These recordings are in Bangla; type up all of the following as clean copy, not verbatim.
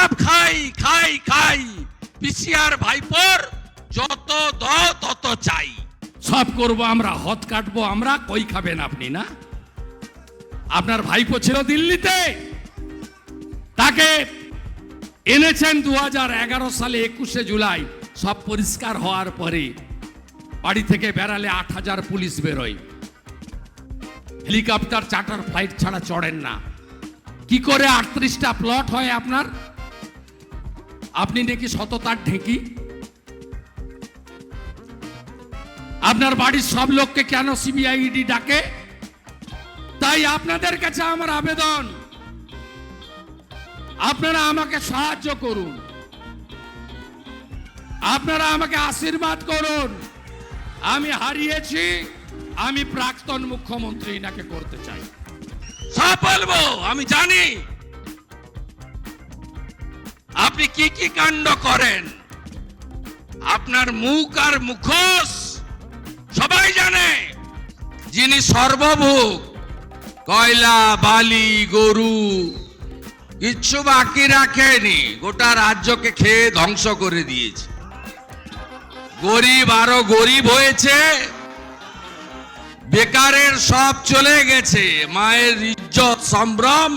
সব খাই খাই খাই, পিসিআর ভাইপোর যত দাও তত চাই। সব করব আমরা, হদ কাটবো আমরা, কই খাবেন আপনি? না, আপনার ভাইপো ছিল দিল্লিতে, তাকে এনেছেন 2011 সালে 21শে জুলাই। সব পরিষ্কার হওয়ার পরে বাড়ি থেকে বেরালে 8000 পুলিশ বেরোয়। হেলিকপ্টার চার্টার ফ্লাইট ছাড়া চড়েন না। কি করে 38টা প্লট হয় আপনার? আপনি নাকি সততার ঢেঁকি। আপনার বাড়ির সব লোককে কেন সিবিআইডি ডাকে? তাই আপনাদের কাছে আমার আবেদন, আপনারা আমাকে সাহায্য করুন, আপনারা আমাকে আশীর্বাদ করুন। আমি হারিয়েছি, আমি প্রাক্তন মুখ্যমন্ত্রী নাকে করতে চাই। সব বলবো, আমি জানি আপনি কি কি কাণ্ড করেন। আপনার মুখ আর মুখোশ সবাই জানে। যিনি সর্বভোগ, কয়লা বালি গরু কিচ্ছু বাকি রাখেনি, গোটা রাজ্যকে খেয়ে ধ্বংস করে দিয়েছে। গরিব আরো গরিব হয়েছে, বেকারের সব চলে গেছে, মায়ের ইজ্জত সম্ভ্রম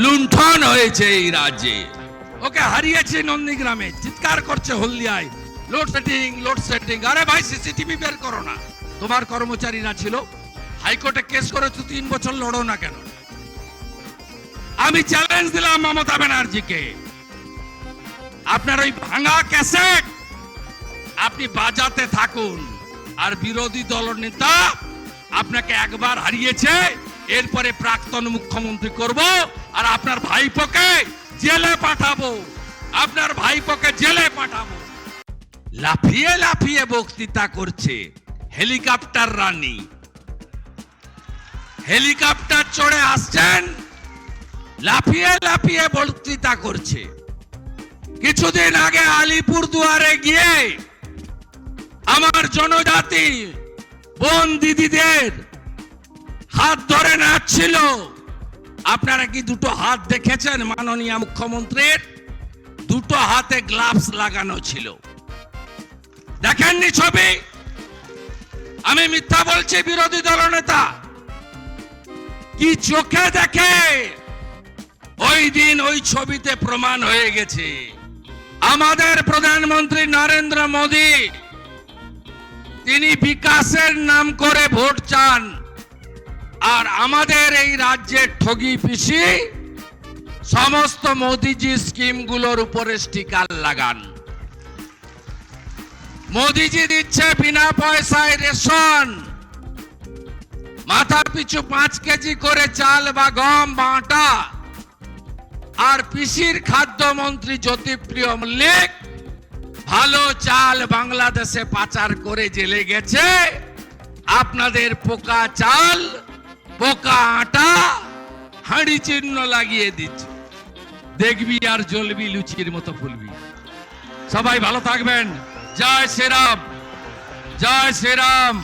লুণ্ঠন হয়েছে এই রাজ্যে। ওকে হারিয়েছে নন্দীগ্রামে, চিৎকার করছে হলদিয়ায়, লোডশেডিং লোডশেডিং। আরে ভাই, সিসিটিভি বের করো না। তোমার কর্মচারীরা ছিল, হাইকোর্টে কেস করেছো, 3 বছর লড়ো না কেন? আমি চ্যালেঞ্জ দিলাম মমতা ব্যানার্জিকে, আপনার ওই ভাঙা ক্যাসেট আপনি বাজাতে থাকুন। আর বিরোধী দলনেতা আপনাকে একবার হারিয়েছে, এরপরে প্রাক্তন মুখ্যমন্ত্রী করব, আর আপনার ভাইপোকে জেলে পাঠাবো, আপনার ভাইপোকে জেলে পাঠাবো। লাফিয়ে লাফিয়ে বক্তৃতা করছে হেলিকপ্টার রানী। হেলিকপ্টার চড়ে আসছেন, লাফিয়ে লাফিয়ে বক্তৃতা করছে। কিছুদিন আগে আলিপুরদুয়ারে গিয়ে আমার জনজাতি বোন দিদিদের হাত ধরে নাচছিল। আপনারা কি দুটো হাত দেখেছেন? মাননীয় মুখ্যমন্ত্রীর দুটো হাতে গ্লাভস লাগানো ছিল, দেখেননি ছবি? আমি মিথ্যা বলছি বিরোধী দলনেতা? কি চোখে দেখে? ওই দিন ওই ছবিতে প্রমাণ হয়ে গেছে। আমাদের প্রধানমন্ত্রী নরেন্দ্র মোদী, তিনি বিকাশের নাম করে ভোট চান, আর আমাদের এই রাজ্যের ঠগি পিসি সমস্ত মোদিজি স্কিমগুলোর উপরে স্টিকার লাগান। মোদিজি দিচ্ছে বিনা পয়সায় রেশন, মাথা পিছু 5 কেজি করে চাল বা গম বা আটা। আর পিসির খাদ্যমন্ত্রী জ্যোতিপ্রিয় মল্লিক ভালো চাল বাংলাদেশে পাচার করে জেলে গেছে। আপনাদের পোকা চাল পোকা আটা হাঁড়ি চিহ্ন লাগিয়ে দিচ্ছে, দেখবি আর জ্বলবি, লুচির মতো ফুলবি। সবাই ভালো থাকবেন। জয় শ্রীরাম, জয় শ্রীরাম।